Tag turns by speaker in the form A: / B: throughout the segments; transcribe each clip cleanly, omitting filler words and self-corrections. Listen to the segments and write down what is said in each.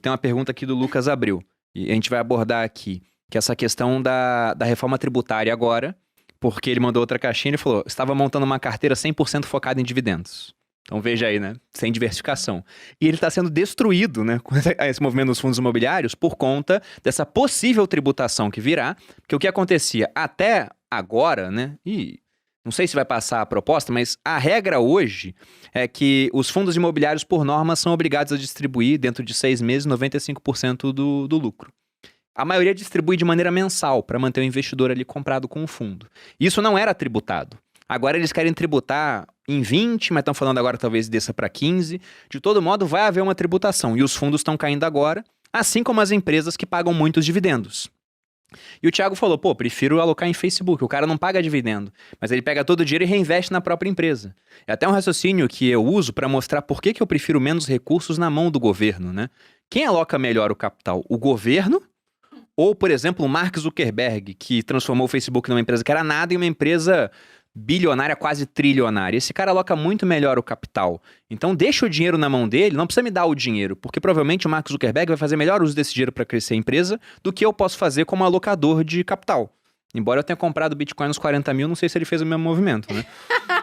A: tem uma pergunta aqui do Lucas Abreu, e a gente vai abordar aqui, que é essa questão da reforma tributária agora, porque ele mandou outra caixinha e falou, estava montando uma carteira 100% focada em dividendos. Então veja aí, né? Sem diversificação. E ele está sendo destruído, né? Com esse movimento dos fundos imobiliários por conta dessa possível tributação que virá. Porque o que acontecia até agora, né? E não sei se vai passar a proposta, mas a regra hoje é que os fundos imobiliários, por norma, são obrigados a distribuir, dentro de 6 meses, 95% do lucro. A maioria distribui de maneira mensal para manter o investidor ali comprado com o fundo. Isso não era tributado. Agora eles querem tributar em 20, mas estão falando agora talvez desça para 15. De todo modo, vai haver uma tributação. E os fundos estão caindo agora, assim como as empresas que pagam muitos dividendos. E o Thiago falou, pô, prefiro alocar em Facebook. O cara não paga dividendo, mas ele pega todo o dinheiro e reinveste na própria empresa. É até um raciocínio que eu uso para mostrar por que eu prefiro menos recursos na mão do governo, né? Quem aloca melhor o capital? O governo? Ou, por exemplo, o Mark Zuckerberg, que transformou o Facebook numa empresa que era nada em uma empresa bilionária, quase trilionária. Esse cara aloca muito melhor o capital. Então deixa o dinheiro na mão dele, não precisa me dar o dinheiro, porque provavelmente o Mark Zuckerberg vai fazer melhor uso desse dinheiro para crescer a empresa do que eu posso fazer como alocador de capital. Embora eu tenha comprado Bitcoin nos 40 mil, não sei se ele fez o mesmo movimento, né?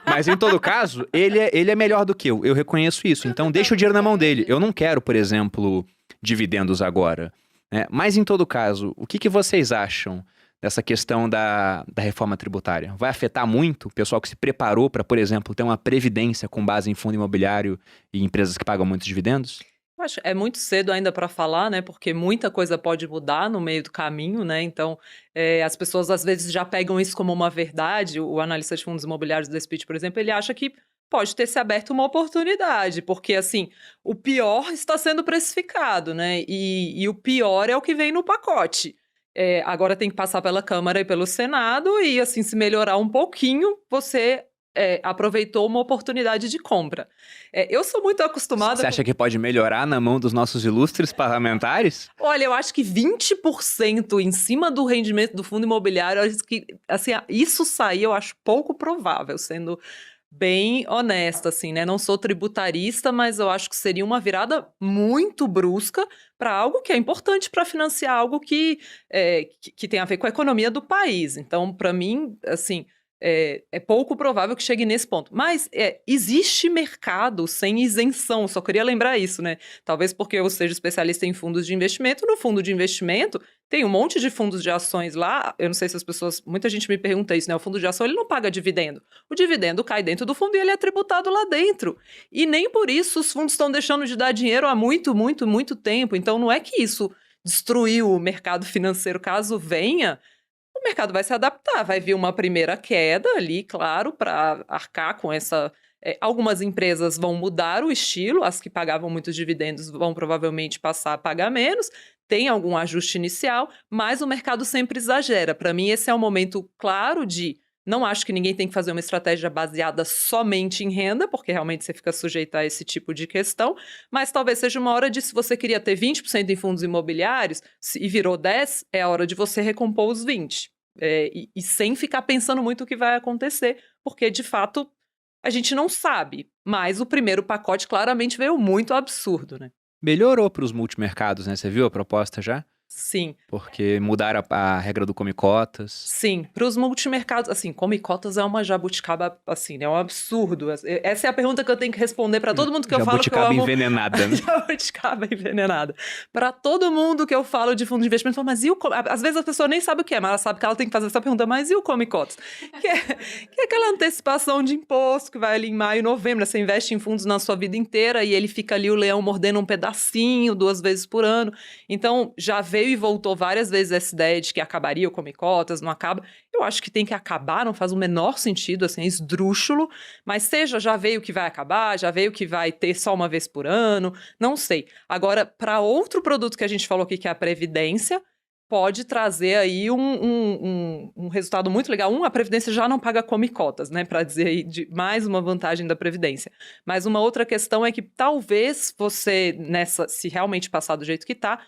A: Mas em todo caso, ele é melhor do que eu reconheço isso. Então deixa o dinheiro na mão dele. Eu não quero, por exemplo, dividendos agora, né? Mas em todo caso, o que vocês acham dessa questão da reforma tributária? Vai afetar muito o pessoal que se preparou para, por exemplo, ter uma previdência com base em fundo imobiliário e empresas que pagam muitos dividendos?
B: Eu acho é muito cedo ainda para falar, né? Porque muita coisa pode mudar no meio do caminho, né? Então, as pessoas às vezes já pegam isso como uma verdade. O analista de fundos imobiliários do Speech, por exemplo, ele acha que pode ter se aberto uma oportunidade, porque assim, o pior está sendo precificado, né? E o pior é o que vem no pacote. Agora tem que passar pela Câmara e pelo Senado e, assim, se melhorar um pouquinho, você aproveitou uma oportunidade de compra. Eu sou muito acostumada...
A: Você acha que pode melhorar na mão dos nossos ilustres parlamentares?
B: Olha, eu acho que 20% em cima do rendimento do fundo imobiliário, eu acho que, assim, isso sair eu acho pouco provável, sendo bem honesta, assim, né? Não sou tributarista, mas eu acho que seria uma virada muito brusca para algo que é importante para financiar algo que tem a ver com a economia do país. Então, para mim, assim, é pouco provável que chegue nesse ponto. Mas existe mercado sem isenção, só queria lembrar isso, né? Talvez porque eu seja especialista em fundos de investimento. No fundo de investimento, tem um monte de fundos de ações lá. Eu não sei se as pessoas... Muita gente me pergunta isso, né? O fundo de ação, ele não paga dividendo. O dividendo cai dentro do fundo e ele é tributado lá dentro. E nem por isso os fundos estão deixando de dar dinheiro há muito, muito, muito tempo. Então, não é que isso destruiu o mercado financeiro. Caso venha, o mercado vai se adaptar. Vai vir uma primeira queda ali, claro, para arcar com essa... algumas empresas vão mudar o estilo. As que pagavam muitos dividendos vão provavelmente passar a pagar menos. Tem algum ajuste inicial, mas o mercado sempre exagera. Para mim, esse é um momento claro de... Não acho que ninguém tem que fazer uma estratégia baseada somente em renda, porque realmente você fica sujeito a esse tipo de questão, mas talvez seja uma hora de, se você queria ter 20% em fundos imobiliários e virou 10%, é a hora de você recompor os 20%. E sem ficar pensando muito o que vai acontecer, porque, de fato, a gente não sabe. Mas o primeiro pacote claramente veio muito absurdo, né?
A: Melhorou para os multimercados, né? Você viu a proposta já?
B: Sim.
A: Porque mudaram a regra do come cotas.
B: Sim, para os multimercados, assim, come cotas é uma jabuticaba, assim, né, é um absurdo. Essa é a pergunta que eu tenho que responder para todo mundo que eu falo que eu
A: Jabuticaba
B: amo.
A: envenenada, né?
B: Jabuticaba envenenada. Para todo mundo que eu falo de fundo de investimento, eu falo, mas e o às vezes a pessoa nem sabe o que é, mas ela sabe que ela tem que fazer essa pergunta, mas e o come cotas? Que é aquela antecipação de imposto que vai ali em maio, novembro, né? Você investe em fundos na sua vida inteira e ele fica ali o leão mordendo um pedacinho 2 vezes por ano. Então, já veio e voltou várias vezes essa ideia de que acabaria o come cotas, não acaba. Eu acho que tem que acabar, não faz o menor sentido, assim, é esdrúxulo, mas já veio que vai acabar, já veio que vai ter só uma vez por ano, não sei. Agora, para outro produto que a gente falou aqui, que é a Previdência, pode trazer aí um resultado muito legal. A Previdência já não paga come cotas, né, para dizer aí de mais uma vantagem da Previdência. Mas uma outra questão é que talvez você, se realmente passar do jeito que está,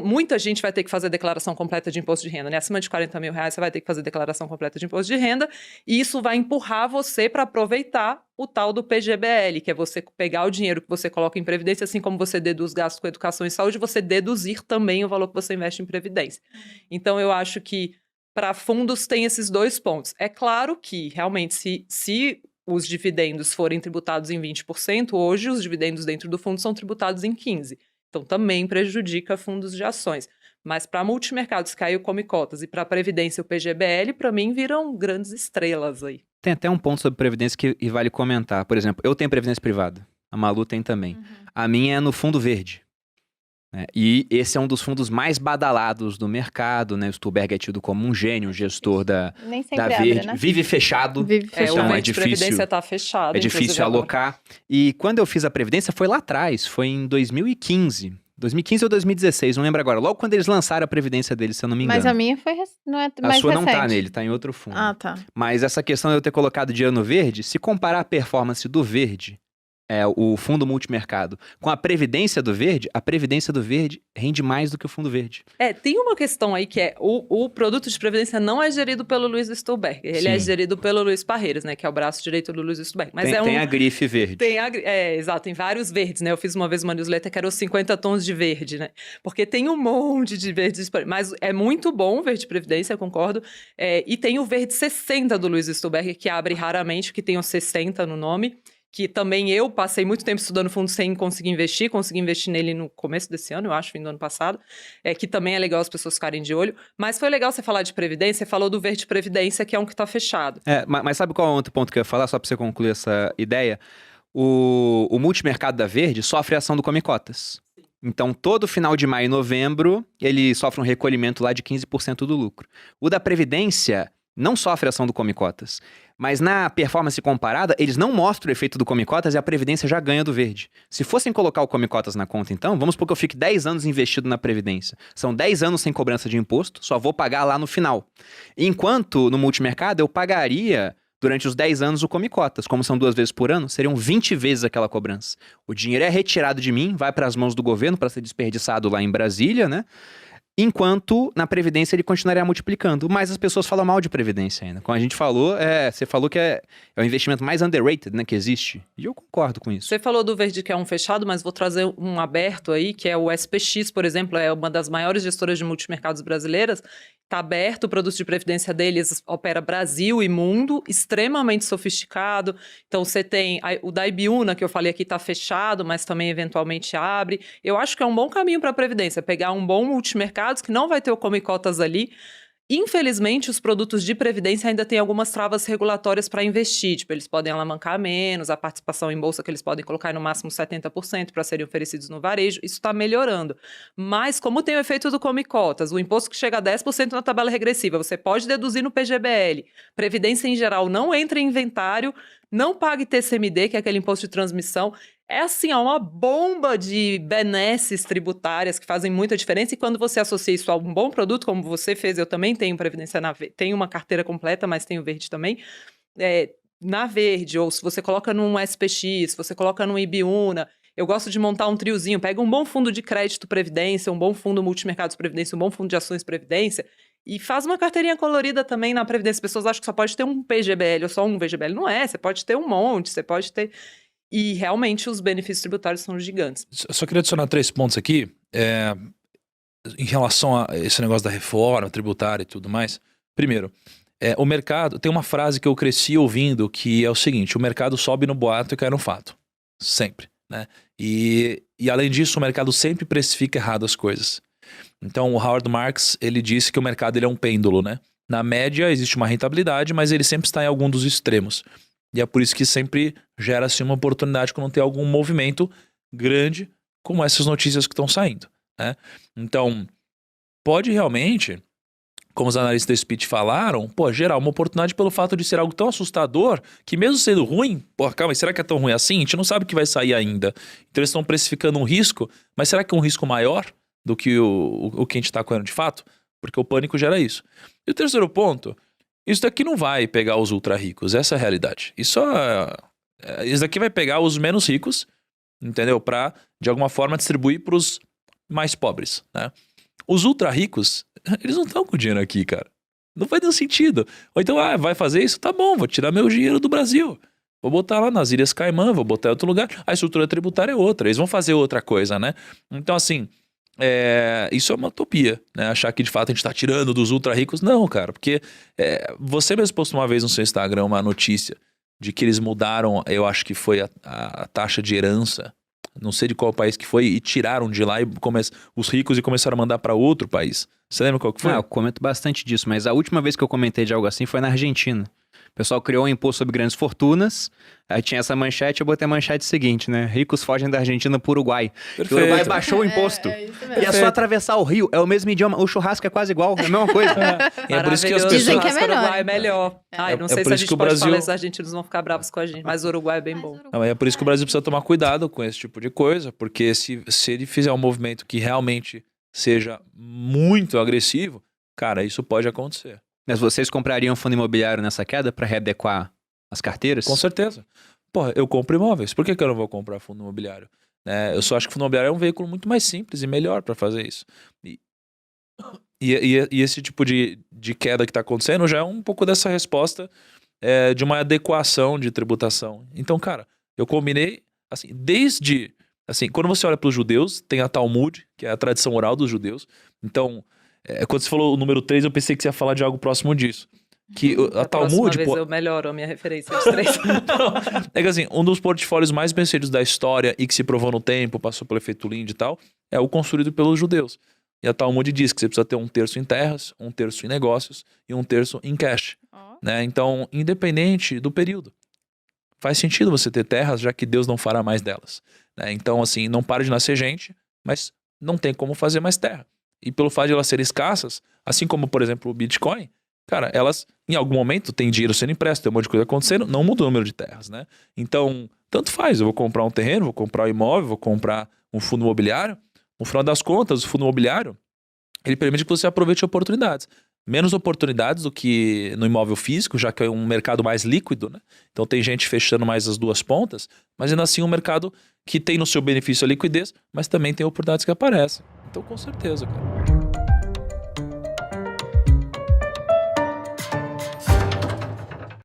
B: muita gente vai ter que fazer declaração completa de imposto de renda, né? Acima de R$40 mil, você vai ter que fazer declaração completa de imposto de renda, e isso vai empurrar você para aproveitar o tal do PGBL, que é você pegar o dinheiro que você coloca em previdência, assim como você deduz gastos com educação e saúde, você deduzir também o valor que você investe em previdência. Então, eu acho que para fundos tem esses dois pontos. É claro que, realmente, se os dividendos forem tributados em 20%, hoje os dividendos dentro do fundo são tributados em 15%. Então, também prejudica fundos de ações. Mas para multimercados, caiu come cotas, e para a Previdência, o PGBL, para mim, viram grandes estrelas aí.
A: Tem até um ponto sobre Previdência que vale comentar. Por exemplo, eu tenho Previdência privada. A Malu tem também. A minha é no Fundo Verde. Né? E esse é um dos fundos mais badalados do mercado, né? O Stuberg é tido como um gênio, um gestor da
C: Verde,
A: Verde.
C: Né?
A: Vive fechado.
C: Vive fechado.
A: Então
B: o
A: é
B: de
A: difícil.
B: Previdência está fechado.
A: É difícil alocar. E quando eu fiz a Previdência foi lá atrás, foi em 2015. 2015 ou 2016, não lembro agora. Logo quando eles lançaram a Previdência deles, se eu não me engano.
C: Mas a minha foi não é
A: a
C: mais
A: sua
C: recente.
A: não tá nele, tá em outro fundo.
C: Ah, tá.
A: Mas essa questão de eu ter colocado dinheiro no verde, se comparar a performance do verde, o fundo multimercado, com a Previdência do verde, a Previdência do verde rende mais do que o fundo verde.
B: Tem uma questão aí que é, o produto de previdência não é gerido pelo Luiz Stuberg, ele é gerido pelo Luiz Parreiras, né, que é o braço direito do Luiz Stuberg. Mas
A: tem a grife verde.
B: Exato, tem vários verdes, né, eu fiz uma vez uma newsletter que era os 50 tons de verde, né, porque tem um monte de verdes, mas é muito bom o verde previdência, eu concordo, e tem o verde 60 do Luiz Stuberg, que abre raramente, que tem o 60 no nome, que também eu passei muito tempo estudando fundo sem consegui investir nele no começo desse ano, eu acho, fim do ano passado, que também é legal as pessoas ficarem de olho, mas foi legal você falar de previdência, você falou do verde previdência, que é um que está fechado.
A: Mas sabe qual é o outro ponto que eu ia falar, só para você concluir essa ideia? O multimercado da Verde sofre a ação do Come Cotas. Então, todo final de maio e novembro, ele sofre um recolhimento lá de 15% do lucro. O da Previdência não sofre a ação do Come Cotas. Mas na performance comparada, eles não mostram o efeito do Come Cotas e a Previdência já ganha do verde. Se fossem colocar o Come Cotas na conta, então, vamos supor que eu fique 10 anos investido na Previdência. São 10 anos sem cobrança de imposto, só vou pagar lá no final. Enquanto no multimercado eu pagaria durante os 10 anos o Come Cotas. Como são 2 vezes por ano, seriam 20 vezes aquela cobrança. O dinheiro é retirado de mim, vai para as mãos do governo para ser desperdiçado lá em Brasília, né? Enquanto na Previdência ele continuaria multiplicando. Mas as pessoas falam mal de Previdência ainda. Como a gente falou, você falou que é o investimento mais underrated, né, que existe. E eu concordo com isso.
B: Você falou do verde que é um fechado, mas vou trazer um aberto aí, que é o SPX, por exemplo, é uma das maiores gestoras de multimercados brasileiras. Está aberto, o produto de previdência deles opera Brasil e mundo, extremamente sofisticado. Então, você tem o da Ibiúna, que eu falei aqui, está fechado, mas também eventualmente abre. Eu acho que é um bom caminho para a previdência, pegar um bom multimercados, que não vai ter o Come Cotas ali. Infelizmente, os produtos de previdência ainda têm algumas travas regulatórias para investir. Tipo, eles podem alavancar menos, a participação em bolsa que eles podem colocar no máximo 70% para serem oferecidos no varejo. Isso está melhorando. Mas, como tem o efeito do Come Cotas, o imposto que chega a 10% na tabela regressiva, você pode deduzir no PGBL. Previdência, em geral, não entra em inventário, não pague TCMD, que é aquele imposto de transmissão. É assim, uma bomba de benesses tributárias que fazem muita diferença, e quando você associa isso a um bom produto, como você fez, eu também tenho Previdência tenho uma carteira completa, mas tenho Verde também, na Verde, ou se você coloca num SPX, se você coloca num Ibiúna, eu gosto de montar um triozinho, pega um bom fundo de crédito Previdência, um bom fundo multimercados Previdência, um bom fundo de ações Previdência, e faz uma carteirinha colorida também na Previdência. As pessoas acham que só pode ter um PGBL ou só um VGBL. Não é, você pode ter um monte, você pode ter... E realmente os benefícios tributários são gigantes.
D: Eu só queria adicionar 3 pontos aqui, em relação a esse negócio da reforma tributária e tudo mais. Primeiro, o mercado, tem uma frase que eu cresci ouvindo que é o seguinte: o mercado sobe no boato e cai no fato. Sempre, né? E além disso, o mercado sempre precifica errado as coisas. Então, o Howard Marks, ele disse que o mercado ele é um pêndulo, né? Na média, existe uma rentabilidade, mas ele sempre está em algum dos extremos. E é por isso que sempre gera-se uma oportunidade quando tem algum movimento grande, como essas notícias que estão saindo, né? Então, pode realmente, como os analistas da Speech falaram, gerar uma oportunidade pelo fato de ser algo tão assustador que, mesmo sendo ruim, calma, será que é tão ruim assim? A gente não sabe o que vai sair ainda. Então eles estão precificando um risco, mas será que é um risco maior do que o que a gente está correndo de fato? Porque o pânico gera isso. E o terceiro ponto, isso daqui não vai pegar os ultra ricos, essa é a realidade. Isso daqui vai pegar os menos ricos, entendeu? Para, de alguma forma, distribuir para os mais pobres, né? Os ultra ricos, eles não estão com dinheiro aqui, cara. Não faz nenhum sentido. Ou então, vai fazer isso? Tá bom, vou tirar meu dinheiro do Brasil. Vou botar lá nas Ilhas Caimã, vou botar em outro lugar. A estrutura tributária é outra, eles vão fazer outra coisa, né? Então, assim, isso é uma utopia, né? Achar que de fato a gente tá tirando dos ultra ricos. Não, cara, porque você mesmo postou uma vez no seu Instagram uma notícia de que eles mudaram, eu acho que foi a taxa de herança, não sei de qual país que foi, e tiraram de lá os ricos e começaram a mandar para outro país. Você lembra qual que foi?
A: Eu comento bastante disso, mas a última vez que eu comentei de algo assim foi na Argentina. O pessoal criou um imposto sobre grandes fortunas, aí tinha essa manchete, eu botei a manchete seguinte, né? Ricos fogem da Argentina pro Uruguai.
D: Perfeito.
A: O Uruguai baixou o imposto.
C: Isso
A: E é só atravessar o rio, é o mesmo idioma, o churrasco é quase igual, é a mesma coisa.
D: E é por isso que as
B: Maravilhoso.
D: pessoas...
C: Dizem que é
B: Churrasco
C: melhor,
B: Uruguai é
C: então.
B: melhor. Ai, não
D: É
B: sei
D: por
B: se a
D: isso
B: gente
D: que o
B: pode
D: Brasil-
B: falar, os argentinos vão ficar bravos com a gente, mas o Uruguai é bem bom.
D: Não, é por isso que o Brasil precisa tomar cuidado com esse tipo de coisa, porque se ele fizer um movimento que realmente seja muito agressivo, cara, isso pode acontecer.
A: Mas vocês comprariam fundo imobiliário nessa queda para readequar as carteiras?
D: Com certeza. Porra, eu compro imóveis. Por que eu não vou comprar fundo imobiliário? Eu só acho que o fundo imobiliário é um veículo muito mais simples e melhor para fazer isso. E esse tipo de queda que está acontecendo já é um pouco dessa resposta de uma adequação de tributação. Então, cara, eu combinei, assim, desde... Assim, quando você olha para os judeus, tem a Talmud, que é a tradição oral dos judeus. Então, quando você falou o número 3, eu pensei que você ia falar de algo próximo disso. Que a
B: Da próxima
D: Talmud...
B: vez eu melhoro a minha referência de 3.
D: Não, é que assim, um dos portfólios mais bem sucedidos da história e que se provou no tempo, passou pelo efeito Linde e tal, é o construído pelos judeus. E a Talmud diz que você precisa ter 1/3 em terras, 1/3 em negócios e 1/3 em cash. Né? Então, independente do período, faz sentido você ter terras, já que Deus não fará mais delas. Né? Então, assim, não para de nascer gente, mas não tem como fazer mais terra. E pelo fato de elas serem escassas, assim como, por exemplo, o Bitcoin, cara, elas, em algum momento, tem dinheiro sendo impresso, tem um monte de coisa acontecendo, não muda o número de terras, né? Então, tanto faz, eu vou comprar um terreno, vou comprar um imóvel, vou comprar um fundo imobiliário. No final das contas, o fundo imobiliário, ele permite que você aproveite oportunidades. Menos oportunidades do que no imóvel físico, já que é um mercado mais líquido, né? Então tem gente fechando mais as duas pontas, mas ainda assim um mercado que tem no seu benefício a liquidez, mas também tem oportunidades que aparecem. Então, com certeza, cara.